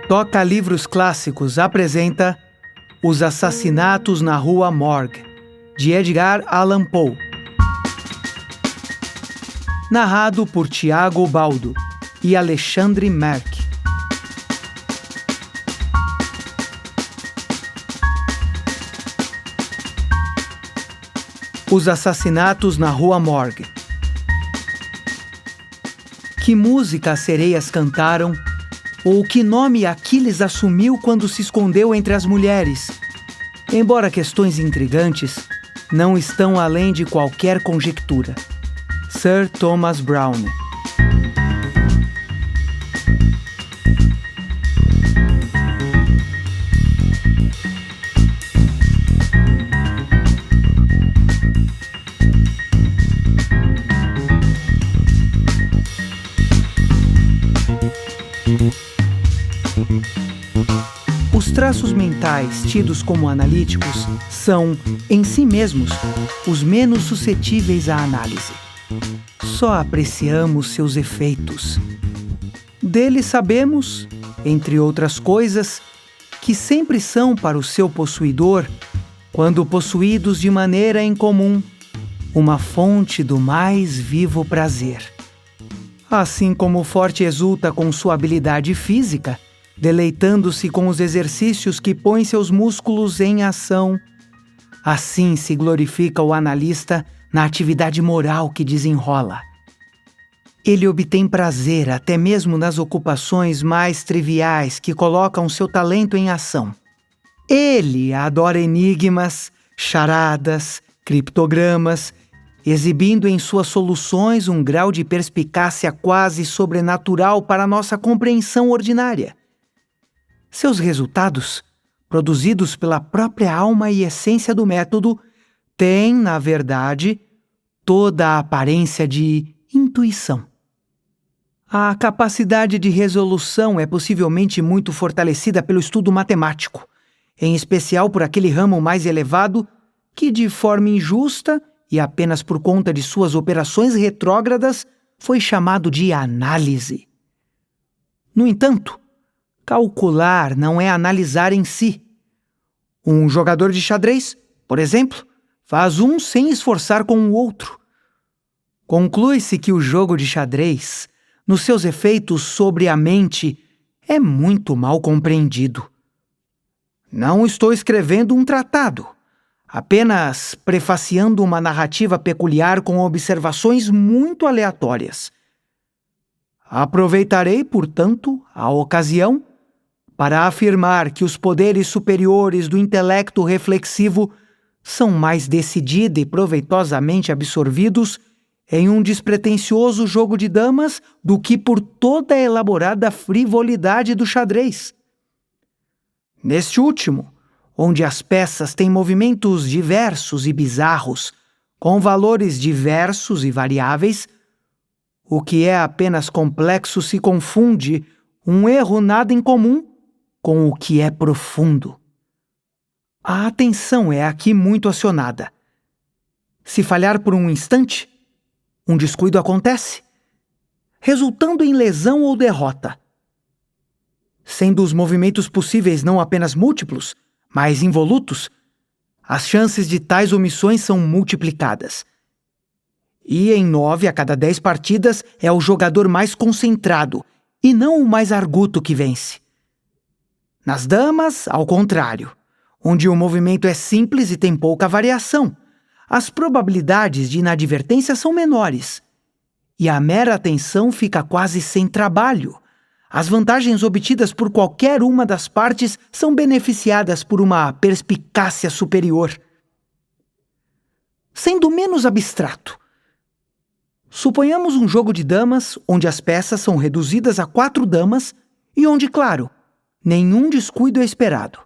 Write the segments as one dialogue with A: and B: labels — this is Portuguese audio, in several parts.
A: Toca Livros Clássicos apresenta Os Assassinatos na Rua Morgue, de Edgar Allan Poe. Narrado por Tiago Baldo e Alexandre Merck. Os Assassinatos na Rua Morgue. Que música as sereias cantaram? Ou que nome Aquiles assumiu quando se escondeu entre as mulheres? Embora questões intrigantes, não estão além de qualquer conjectura. Sir Thomas Browne. Os traços mentais tidos como analíticos são, em si mesmos, os menos suscetíveis à análise. Só apreciamos seus efeitos. Deles sabemos, entre outras coisas, que sempre são para o seu possuidor, quando possuídos de maneira incomum, uma fonte do mais vivo prazer. Assim como o forte exulta com sua habilidade física, deleitando-se com os exercícios que põem seus músculos em ação, assim se glorifica o analista na atividade moral que desenrola. Ele obtém prazer até mesmo nas ocupações mais triviais que colocam seu talento em ação. Ele adora enigmas, charadas, criptogramas, exibindo em suas soluções um grau de perspicácia quase sobrenatural para nossa compreensão ordinária. Seus resultados, produzidos pela própria alma e essência do método, têm, na verdade, toda a aparência de intuição. A capacidade de resolução é possivelmente muito fortalecida pelo estudo matemático, em especial por aquele ramo mais elevado que, de forma injusta e apenas por conta de suas operações retrógradas, foi chamado de análise. No entanto, calcular não é analisar em si. Um jogador de xadrez, por exemplo, faz um sem esforçar com o outro. Conclui-se que o jogo de xadrez, nos seus efeitos sobre a mente, é muito mal compreendido. Não estou escrevendo um tratado, apenas prefaciando uma narrativa peculiar com observações muito aleatórias. Aproveitarei, portanto, a ocasião para afirmar que os poderes superiores do intelecto reflexivo são mais decidida e proveitosamente absorvidos em um despretensioso jogo de damas do que por toda a elaborada frivolidade do xadrez. Neste último, onde as peças têm movimentos diversos e bizarros, com valores diversos e variáveis, o que é apenas complexo se confunde, um erro nada incomum, com o que é profundo. A atenção é aqui muito acionada. Se falhar por um instante, um descuido acontece, resultando em lesão ou derrota. Sendo os movimentos possíveis não apenas múltiplos, mas involutos, as chances de tais omissões são multiplicadas. E em 9 a cada 10 partidas é o jogador mais concentrado e não o mais arguto que vence. Nas damas, ao contrário, onde o movimento é simples e tem pouca variação, as probabilidades de inadvertência são menores, e a mera atenção fica quase sem trabalho. As vantagens obtidas por qualquer uma das partes são beneficiadas por uma perspicácia superior. Sendo menos abstrato, suponhamos um jogo de damas onde as peças são reduzidas a 4 damas e onde, claro, nenhum descuido é esperado.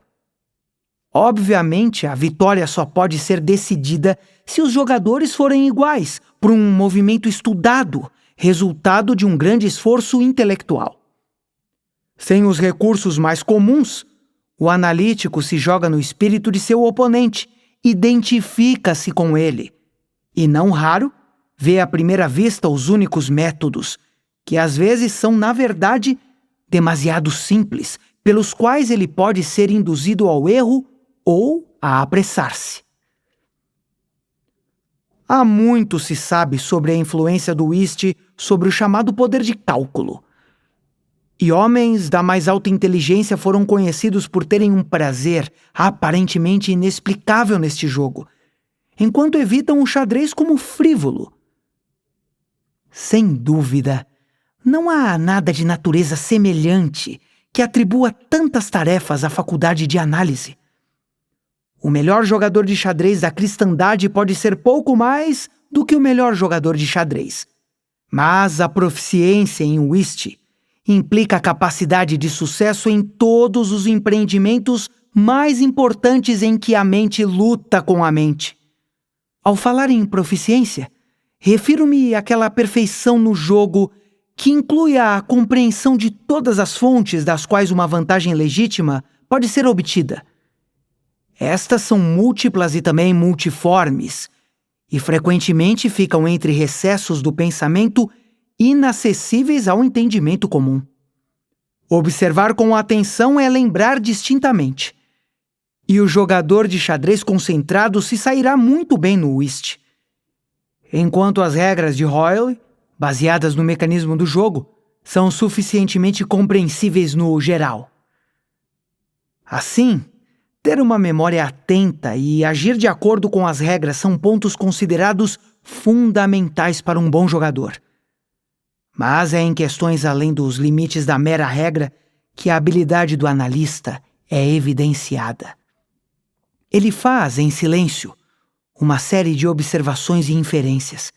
A: Obviamente, a vitória só pode ser decidida se os jogadores forem iguais, por um movimento estudado, resultado de um grande esforço intelectual. Sem os recursos mais comuns, o analítico se joga no espírito de seu oponente, identifica-se com ele, e não raro, vê à primeira vista os únicos métodos, que às vezes são, na verdade, demasiado simples, pelos quais ele pode ser induzido ao erro ou a apressar-se. Há muito se sabe sobre a influência do whist sobre o chamado poder de cálculo. E homens da mais alta inteligência foram conhecidos por terem um prazer aparentemente inexplicável neste jogo, enquanto evitam o xadrez como frívolo. Sem dúvida, não há nada de natureza semelhante que atribua tantas tarefas à faculdade de análise. O melhor jogador de xadrez da cristandade pode ser pouco mais do que o melhor jogador de xadrez. Mas a proficiência em whist implica a capacidade de sucesso em todos os empreendimentos mais importantes em que a mente luta com a mente. Ao falar em proficiência, refiro-me àquela perfeição no jogo que inclui a compreensão de todas as fontes das quais uma vantagem legítima pode ser obtida. Estas são múltiplas e também multiformes, e frequentemente ficam entre recessos do pensamento inacessíveis ao entendimento comum. Observar com atenção é lembrar distintamente, e o jogador de xadrez concentrado se sairá muito bem no whist. Enquanto as regras de Hoyle, baseadas no mecanismo do jogo, são suficientemente compreensíveis no geral. Assim, ter uma memória atenta e agir de acordo com as regras são pontos considerados fundamentais para um bom jogador. Mas é em questões além dos limites da mera regra que a habilidade do analista é evidenciada. Ele faz, em silêncio, uma série de observações e inferências.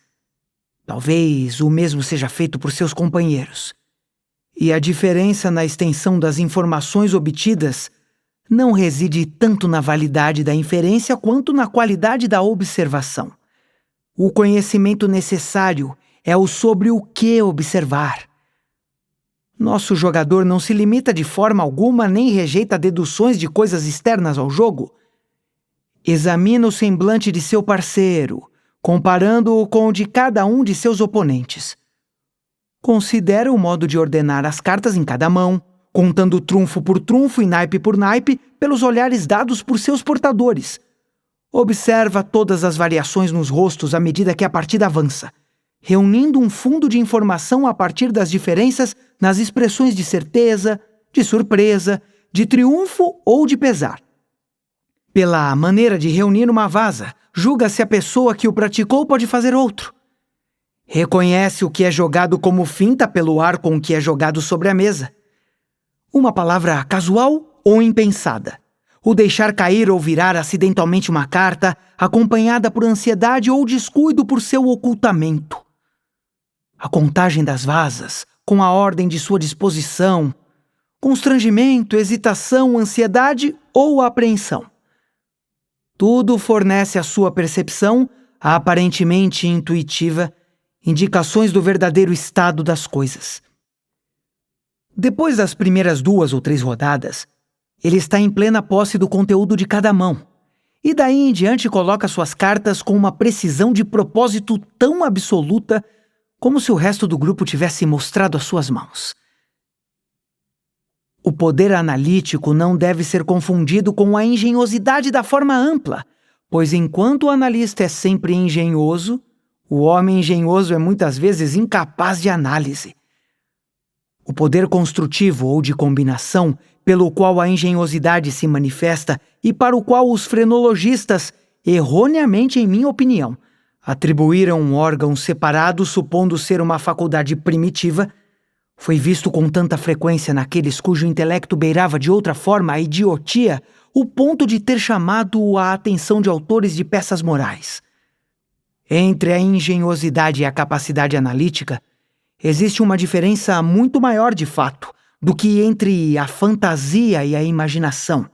A: Talvez o mesmo seja feito por seus companheiros. E a diferença na extensão das informações obtidas não reside tanto na validade da inferência quanto na qualidade da observação. O conhecimento necessário é o sobre o que observar. Nosso jogador não se limita de forma alguma nem rejeita deduções de coisas externas ao jogo. Examina o semblante de seu parceiro, comparando-o com o de cada um de seus oponentes. Considera o modo de ordenar as cartas em cada mão, contando trunfo por trunfo e naipe por naipe pelos olhares dados por seus portadores. Observa todas as variações nos rostos à medida que a partida avança, reunindo um fundo de informação a partir das diferenças nas expressões de certeza, de surpresa, de triunfo ou de pesar. Pela maneira de reunir uma vaza, julga se a pessoa que o praticou pode fazer outro. Reconhece o que é jogado como finta pelo ar com o que é jogado sobre a mesa. Uma palavra casual ou impensada. O deixar cair ou virar acidentalmente uma carta, acompanhada por ansiedade ou descuido por seu ocultamento. A contagem das vazas, com a ordem de sua disposição. Constrangimento, hesitação, ansiedade ou apreensão. Tudo fornece à sua percepção, aparentemente intuitiva, indicações do verdadeiro estado das coisas. Depois das primeiras 2 ou 3 rodadas, ele está em plena posse do conteúdo de cada mão, e daí em diante coloca suas cartas com uma precisão de propósito tão absoluta como se o resto do grupo tivesse mostrado as suas mãos. O poder analítico não deve ser confundido com a engenhosidade da forma ampla, pois enquanto o analista é sempre engenhoso, o homem engenhoso é muitas vezes incapaz de análise. O poder construtivo ou de combinação, pelo qual a engenhosidade se manifesta e para o qual os frenologistas, erroneamente em minha opinião, atribuíram um órgão separado supondo ser uma faculdade primitiva, foi visto com tanta frequência naqueles cujo intelecto beirava de outra forma a idiotia, o ponto de ter chamado a atenção de autores de peças morais. Entre a engenhosidade e a capacidade analítica, existe uma diferença muito maior de fato do que entre a fantasia e a imaginação,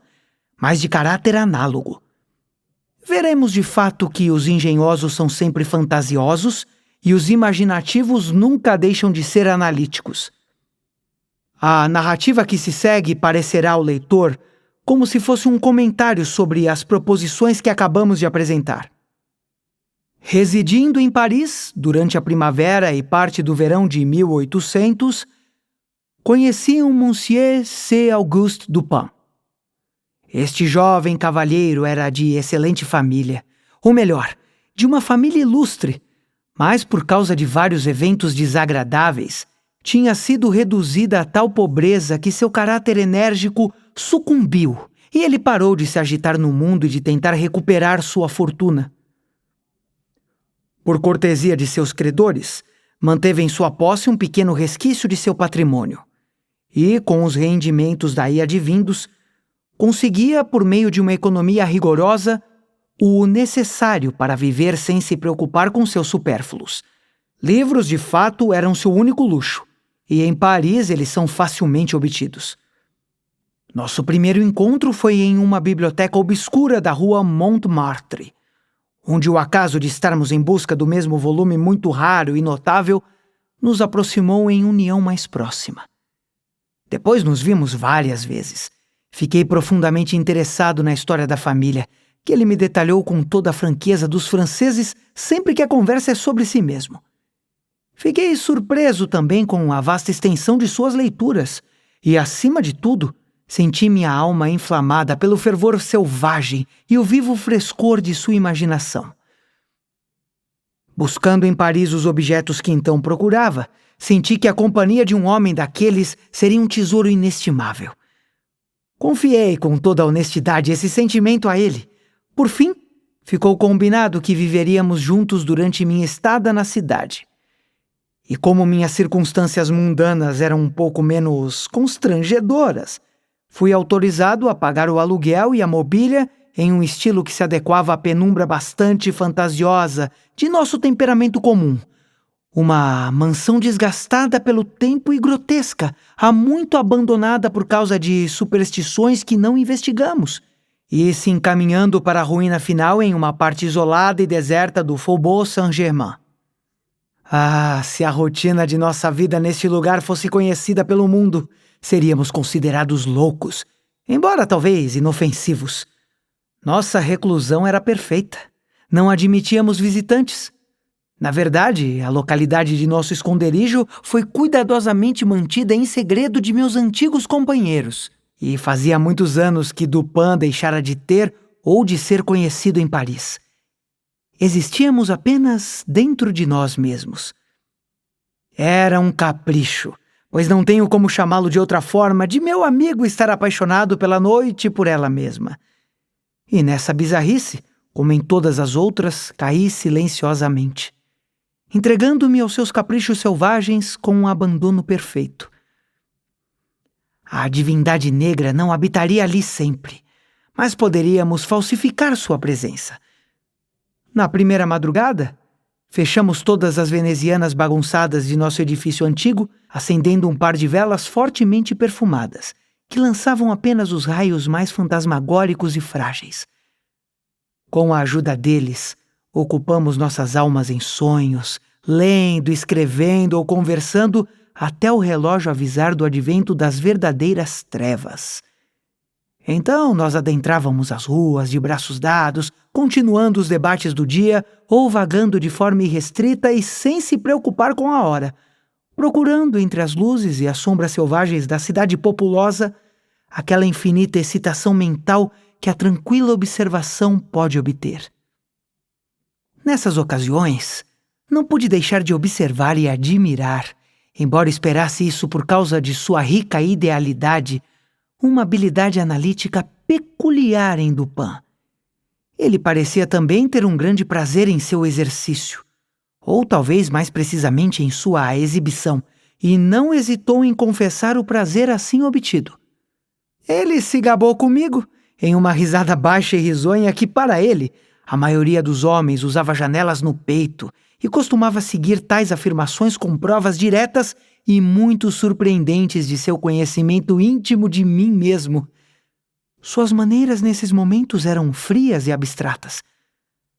A: mas de caráter análogo. Veremos de fato que os engenhosos são sempre fantasiosos e os imaginativos nunca deixam de ser analíticos. A narrativa que se segue parecerá ao leitor como se fosse um comentário sobre as proposições que acabamos de apresentar. Residindo em Paris durante a primavera e parte do verão de 1800, conheci um Monsieur C. Auguste Dupin. Este jovem cavalheiro era de excelente família, ou melhor, de uma família ilustre, mas por causa de vários eventos desagradáveis, tinha sido reduzida a tal pobreza que seu caráter enérgico sucumbiu e ele parou de se agitar no mundo e de tentar recuperar sua fortuna. Por cortesia de seus credores, manteve em sua posse um pequeno resquício de seu patrimônio e, com os rendimentos daí advindos, conseguia, por meio de uma economia rigorosa, o necessário para viver sem se preocupar com seus supérfluos. Livros, de fato, eram seu único luxo, e em Paris eles são facilmente obtidos. Nosso primeiro encontro foi em uma biblioteca obscura da rua Montmartre, onde o acaso de estarmos em busca do mesmo volume muito raro e notável nos aproximou em união mais próxima. Depois nos vimos várias vezes. Fiquei profundamente interessado na história da família, que ele me detalhou com toda a franqueza dos franceses sempre que a conversa é sobre si mesmo. Fiquei surpreso também com a vasta extensão de suas leituras e, acima de tudo, senti minha alma inflamada pelo fervor selvagem e o vivo frescor de sua imaginação. Buscando em Paris os objetos que então procurava, senti que a companhia de um homem daqueles seria um tesouro inestimável. Confiei com toda a honestidade esse sentimento a ele. Por fim, ficou combinado que viveríamos juntos durante minha estada na cidade. E como minhas circunstâncias mundanas eram um pouco menos constrangedoras, fui autorizado a pagar o aluguel e a mobília em um estilo que se adequava à penumbra bastante fantasiosa de nosso temperamento comum. Uma mansão desgastada pelo tempo e grotesca, há muito abandonada por causa de superstições que não investigamos, e se encaminhando para a ruína final em uma parte isolada e deserta do Faubourg Saint-Germain. Ah, se a rotina de nossa vida neste lugar fosse conhecida pelo mundo, seríamos considerados loucos, embora talvez inofensivos. Nossa reclusão era perfeita. Não admitíamos visitantes. Na verdade, a localidade de nosso esconderijo foi cuidadosamente mantida em segredo de meus antigos companheiros, e fazia muitos anos que Dupin deixara de ter ou de ser conhecido em Paris. Existíamos apenas dentro de nós mesmos. Era um capricho, pois não tenho como chamá-lo de outra forma, de meu amigo estar apaixonado pela noite por ela mesma. E nessa bizarrice, como em todas as outras, caí silenciosamente, entregando-me aos seus caprichos selvagens com um abandono perfeito. A divindade negra não habitaria ali sempre, mas poderíamos falsificar sua presença. Na primeira madrugada, fechamos todas as venezianas bagunçadas de nosso edifício antigo, acendendo um par de velas fortemente perfumadas, que lançavam apenas os raios mais fantasmagóricos e frágeis. Com a ajuda deles, ocupamos nossas almas em sonhos, lendo, escrevendo ou conversando até o relógio avisar do advento das verdadeiras trevas. Então nós adentrávamos as ruas de braços dados, continuando os debates do dia ou vagando de forma irrestrita e sem se preocupar com a hora, procurando entre as luzes e as sombras selvagens da cidade populosa aquela infinita excitação mental que a tranquila observação pode obter. Nessas ocasiões, não pude deixar de observar e admirar, embora esperasse isso por causa de sua rica idealidade, uma habilidade analítica peculiar em Dupin. Ele parecia também ter um grande prazer em seu exercício, ou talvez mais precisamente em sua exibição, e não hesitou em confessar o prazer assim obtido. Ele se gabou comigo, em uma risada baixa e risonha que, para ele, a maioria dos homens usava janelas no peito e costumava seguir tais afirmações com provas diretas e muito surpreendentes de seu conhecimento íntimo de mim mesmo. Suas maneiras nesses momentos eram frias e abstratas.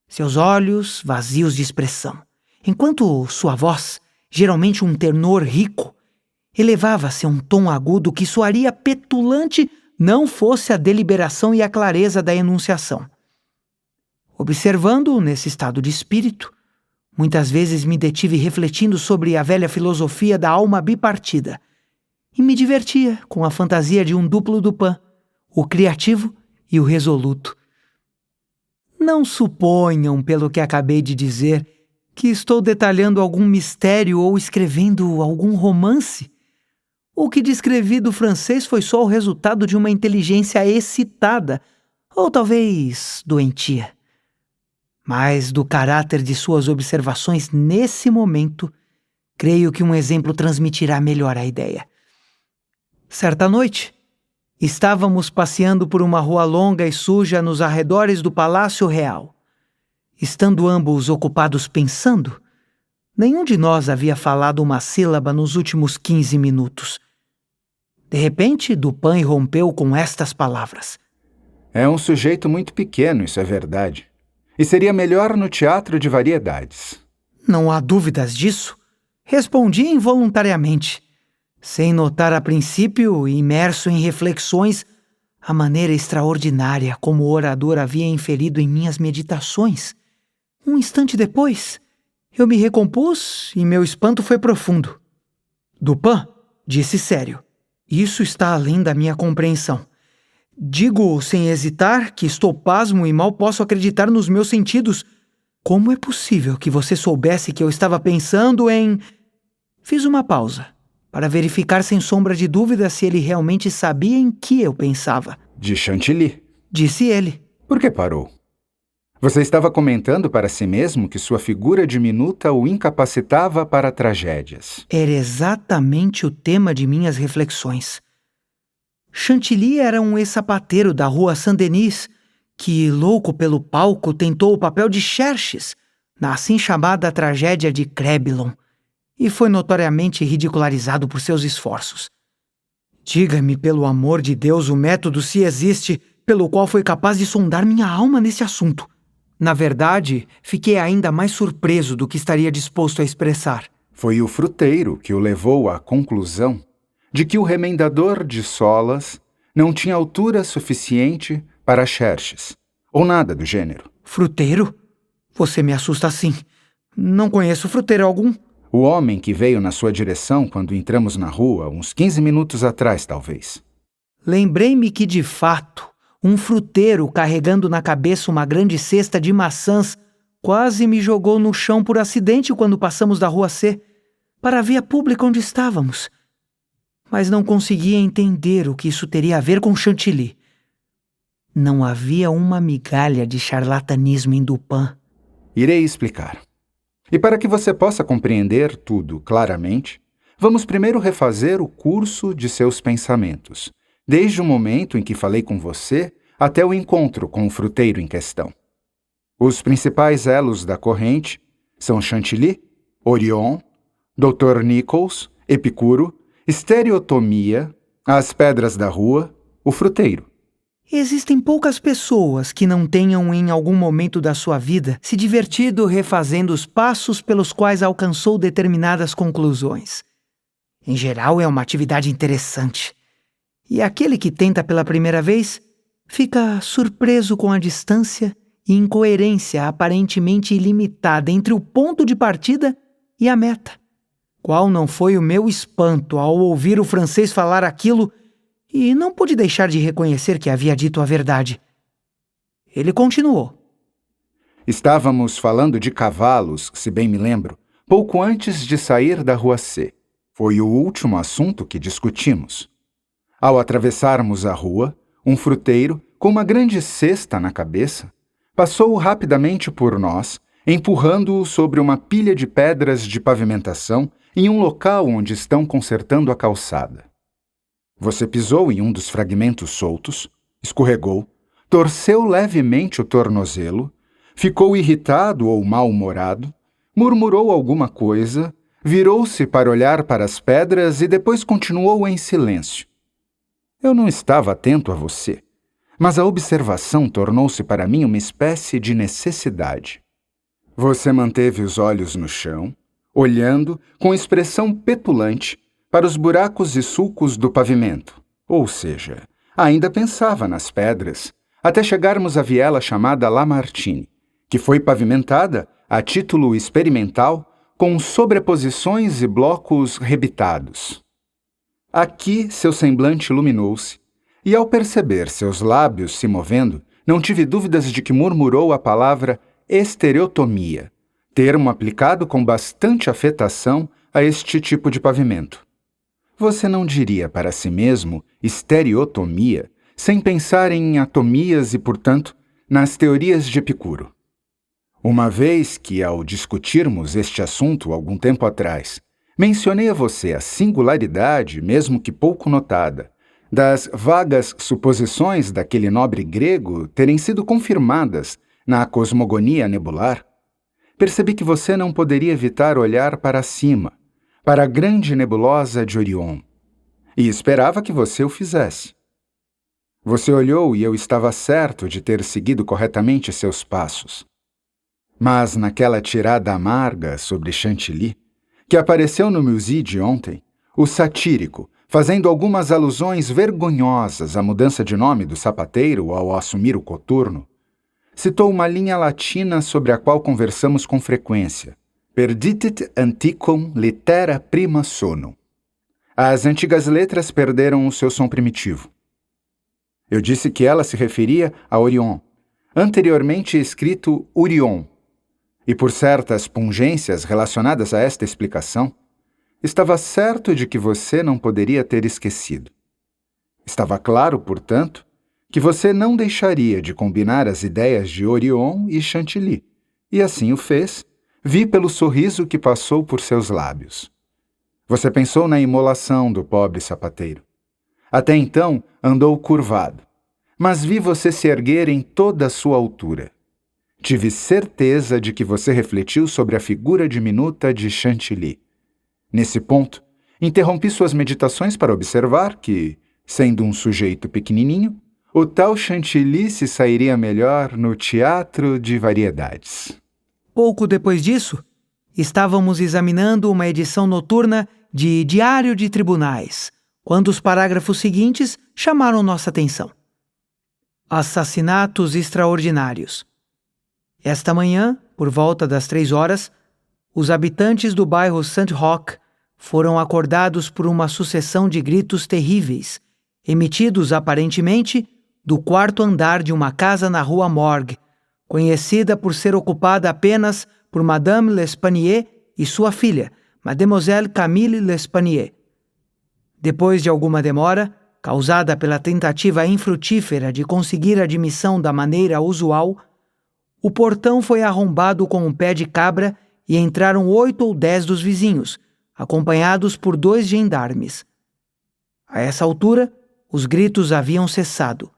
A: Seus olhos vazios de expressão, enquanto sua voz, geralmente um tenor rico, elevava-se a um tom agudo que soaria petulante não fosse a deliberação e a clareza da enunciação. Observando-o nesse estado de espírito, muitas vezes me detive refletindo sobre a velha filosofia da alma bipartida, e me divertia com a fantasia de um duplo Dupin, o criativo e o resoluto. Não suponham, pelo que acabei de dizer, que estou detalhando algum mistério ou escrevendo algum romance. O que descrevi do francês foi só o resultado de uma inteligência excitada, ou talvez doentia. Mas do caráter de suas observações nesse momento, creio que um exemplo transmitirá melhor a ideia. Certa noite, estávamos passeando por uma rua longa e suja nos arredores do Palácio Real. Estando ambos ocupados pensando, nenhum de nós havia falado uma sílaba nos últimos 15 minutos. De repente, Dupin irrompeu com estas palavras.
B: É um sujeito muito pequeno, isso é verdade. E seria melhor no teatro de variedades.
A: Não há dúvidas disso. Respondi involuntariamente, sem notar a princípio, imerso em reflexões, a maneira extraordinária como o orador havia inferido em minhas meditações. Um instante depois, eu me recompus e meu espanto foi profundo. Dupin, disse sério, isso está além da minha compreensão. Digo sem hesitar que estou pasmo e mal posso acreditar nos meus sentidos. Como é possível que você soubesse que eu estava pensando em... Fiz uma pausa, para verificar sem sombra de dúvida se ele realmente sabia em que eu pensava.
B: De Chantilly.
A: Disse ele.
B: Por que parou? Você estava comentando para si mesmo que sua figura diminuta o incapacitava para tragédias.
A: Era exatamente o tema de minhas reflexões. Chantilly era um ex-sapateiro da rua Saint-Denis que, louco pelo palco, tentou o papel de Xerxes na assim chamada tragédia de Crébillon e foi notoriamente ridicularizado por seus esforços. Diga-me, pelo amor de Deus, o método, se existe, pelo qual foi capaz de sondar minha alma nesse assunto. Na verdade, fiquei ainda mais surpreso do que estaria disposto a expressar.
B: Foi o fruteiro que o levou à conclusão de que o remendador de solas não tinha altura suficiente para Xerxes, ou nada do gênero.
A: Fruteiro? Você me assusta assim. Não conheço fruteiro algum.
B: O homem que veio na sua direção quando entramos na rua, uns 15 minutos atrás, talvez.
A: Lembrei-me que, de fato, um fruteiro carregando na cabeça uma grande cesta de maçãs quase me jogou no chão por acidente quando passamos da rua C, para a via pública onde estávamos. Mas não conseguia entender o que isso teria a ver com Chantilly. Não havia uma migalha de charlatanismo em Dupin.
B: Irei explicar. E para que você possa compreender tudo claramente, vamos primeiro refazer o curso de seus pensamentos, desde o momento em que falei com você até o encontro com o fruteiro em questão. Os principais elos da corrente são Chantilly, Orion, Dr. Nichols, Epicuro, Estereotomia, as pedras da rua, o fruteiro.
A: Existem poucas pessoas que não tenham em algum momento da sua vida se divertido refazendo os passos pelos quais alcançou determinadas conclusões. Em geral, é uma atividade interessante. E aquele que tenta pela primeira vez fica surpreso com a distância e incoerência aparentemente ilimitada entre o ponto de partida e a meta. Qual não foi o meu espanto ao ouvir o francês falar aquilo e não pude deixar de reconhecer que havia dito a verdade. Ele continuou.
B: Estávamos falando de cavalos, se bem me lembro, pouco antes de sair da rua C. Foi o último assunto que discutimos. Ao atravessarmos a rua, um fruteiro, com uma grande cesta na cabeça, passou rapidamente por nós, empurrando-o sobre uma pilha de pedras de pavimentação em um local onde estão consertando a calçada. Você pisou em um dos fragmentos soltos, escorregou, torceu levemente o tornozelo, ficou irritado ou mal-humorado, murmurou alguma coisa, virou-se para olhar para as pedras e depois continuou em silêncio. Eu não estava atento a você, mas a observação tornou-se para mim uma espécie de necessidade. Você manteve os olhos no chão, olhando com expressão petulante para os buracos e sulcos do pavimento, ou seja, ainda pensava nas pedras, até chegarmos à viela chamada Lamartine, que foi pavimentada, a título experimental, com sobreposições e blocos rebitados. Aqui seu semblante iluminou-se, e ao perceber seus lábios se movendo, não tive dúvidas de que murmurou a palavra estereotomia, termo aplicado com bastante afetação a este tipo de pavimento. Você não diria para si mesmo estereotomia sem pensar em atomias e, portanto, nas teorias de Epicuro. Uma vez que, ao discutirmos este assunto algum tempo atrás, mencionei a você a singularidade, mesmo que pouco notada, das vagas suposições daquele nobre grego terem sido confirmadas na cosmogonia nebular, percebi que você não poderia evitar olhar para cima, para a grande nebulosa de Orion, e esperava que você o fizesse. Você olhou e eu estava certo de ter seguido corretamente seus passos. Mas naquela tirada amarga sobre Chantilly, que apareceu no museu de ontem, o satírico, fazendo algumas alusões vergonhosas à mudança de nome do sapateiro ao assumir o coturno, citou uma linha latina sobre a qual conversamos com frequência: Perditit antiquum littera prima sonum. As antigas letras perderam o seu som primitivo. Eu disse que ela se referia a Orion, anteriormente escrito Urion, e por certas pungências relacionadas a esta explicação, estava certo de que você não poderia ter esquecido. Estava claro, portanto, que você não deixaria de combinar as ideias de Orion e Chantilly, e assim o fez, vi pelo sorriso que passou por seus lábios. Você pensou na imolação do pobre sapateiro. Até então andou curvado, mas vi você se erguer em toda a sua altura. Tive certeza de que você refletiu sobre a figura diminuta de Chantilly. Nesse ponto, interrompi suas meditações para observar que, sendo um sujeito pequenininho, o tal Chantilly se sairia melhor no teatro de variedades.
A: Pouco depois disso, estávamos examinando uma edição noturna de Diário de Tribunais, quando os parágrafos seguintes chamaram nossa atenção. Assassinatos extraordinários. Esta manhã, por volta das 3 horas, os habitantes do bairro St. Roch foram acordados por uma sucessão de gritos terríveis, emitidos aparentemente do quarto andar de uma casa na rua Morgue, conhecida por ser ocupada apenas por Madame L'Espanaye e sua filha, Mademoiselle Camille L'Espanaye. Depois de alguma demora, causada pela tentativa infrutífera de conseguir admissão da maneira usual, o portão foi arrombado com um pé de cabra e entraram 8 ou 10 dos vizinhos, acompanhados por 2 gendarmes. A essa altura, os gritos haviam cessado.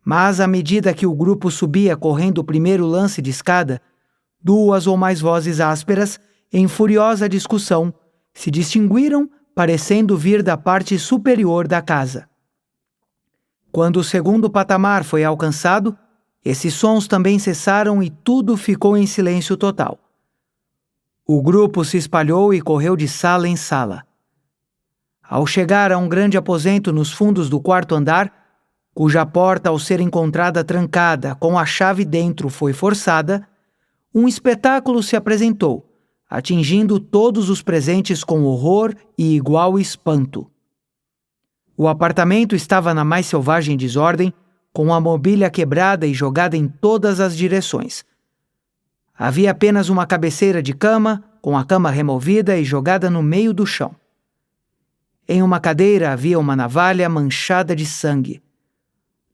A: Mas, à medida que o grupo subia correndo o primeiro lance de escada, 2 ou mais vozes ásperas, em furiosa discussão, se distinguiram, parecendo vir da parte superior da casa. Quando o segundo patamar foi alcançado, esses sons também cessaram e tudo ficou em silêncio total. O grupo se espalhou e correu de sala em sala. Ao chegar a um grande aposento nos fundos do quarto andar, cuja porta, ao ser encontrada trancada com a chave dentro, foi forçada, um espetáculo se apresentou, atingindo todos os presentes com horror e igual espanto. O apartamento estava na mais selvagem desordem, com a mobília quebrada e jogada em todas as direções. Havia apenas uma cabeceira de cama, com a cama removida e jogada no meio do chão. Em uma cadeira havia uma navalha manchada de sangue.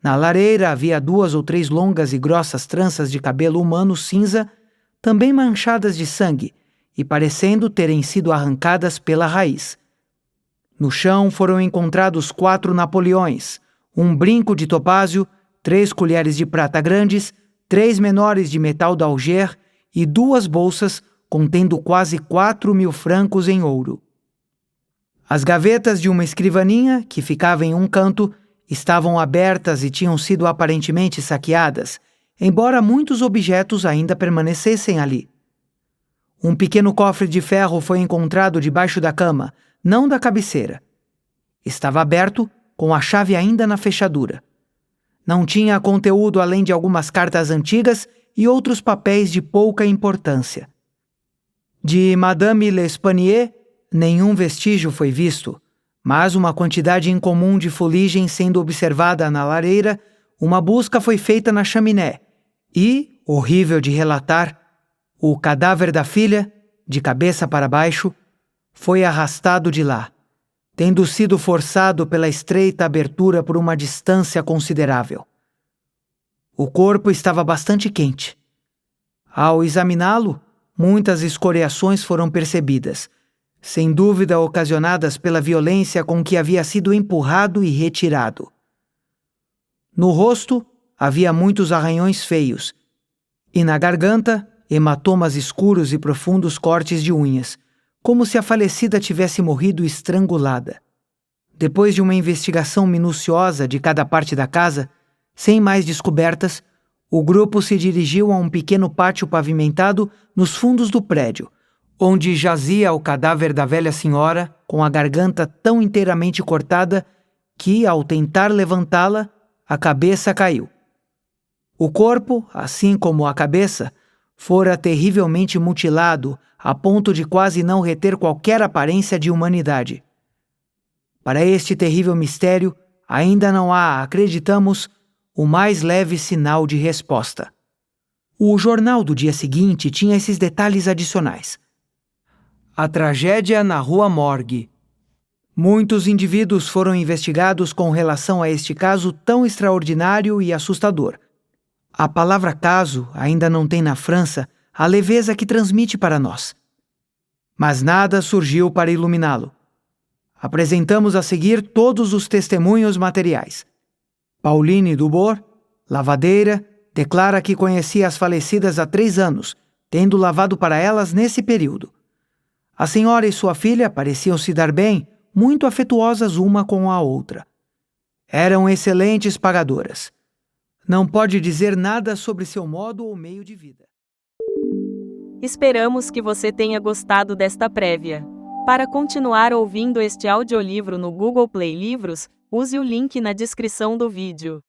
A: Na lareira havia 2 ou 3 longas e grossas tranças de cabelo humano cinza, também manchadas de sangue e parecendo terem sido arrancadas pela raiz. No chão foram encontrados 4 napoleões, um brinco de topázio, 3 colheres de prata grandes, 3 menores de metal d'Alger e 2 bolsas contendo quase 4.000 francos em ouro. As gavetas de uma escrivaninha, que ficava em um canto, estavam abertas e tinham sido aparentemente saqueadas, embora muitos objetos ainda permanecessem ali. Um pequeno cofre de ferro foi encontrado debaixo da cama, não da cabeceira. Estava aberto, com a chave ainda na fechadura. Não tinha conteúdo além de algumas cartas antigas e outros papéis de pouca importância. De Madame L'Espanaye, nenhum vestígio foi visto, mas uma quantidade incomum de fuligem sendo observada na lareira, uma busca foi feita na chaminé e, horrível de relatar, o cadáver da filha, de cabeça para baixo, foi arrastado de lá, tendo sido forçado pela estreita abertura por uma distância considerável. O corpo estava bastante quente. Ao examiná-lo, muitas escoriações foram percebidas, sem dúvida ocasionadas pela violência com que havia sido empurrado e retirado. No rosto havia muitos arranhões feios, e na garganta, hematomas escuros e profundos cortes de unhas, como se a falecida tivesse morrido estrangulada. Depois de uma investigação minuciosa de cada parte da casa, sem mais descobertas, o grupo se dirigiu a um pequeno pátio pavimentado nos fundos do prédio, onde jazia o cadáver da velha senhora com a garganta tão inteiramente cortada que, ao tentar levantá-la, a cabeça caiu. O corpo, assim como a cabeça, fora terrivelmente mutilado a ponto de quase não reter qualquer aparência de humanidade. Para este terrível mistério, ainda não há, acreditamos, o mais leve sinal de resposta. O jornal do dia seguinte tinha esses detalhes adicionais. A tragédia na Rua Morgue. Muitos indivíduos foram investigados com relação a este caso tão extraordinário e assustador. A palavra caso ainda não tem na França a leveza que transmite para nós. Mas nada surgiu para iluminá-lo. Apresentamos a seguir todos os testemunhos materiais. Pauline Dubord, lavadeira, declara que conhecia as falecidas há 3 anos, tendo lavado para elas nesse período. A senhora e sua filha pareciam se dar bem, muito afetuosas uma com a outra. Eram excelentes pagadoras. Não pode dizer nada sobre seu modo ou meio de vida.
C: Esperamos que você tenha gostado desta prévia. Para continuar ouvindo este audiolivro no Google Play Livros, use o link na descrição do vídeo.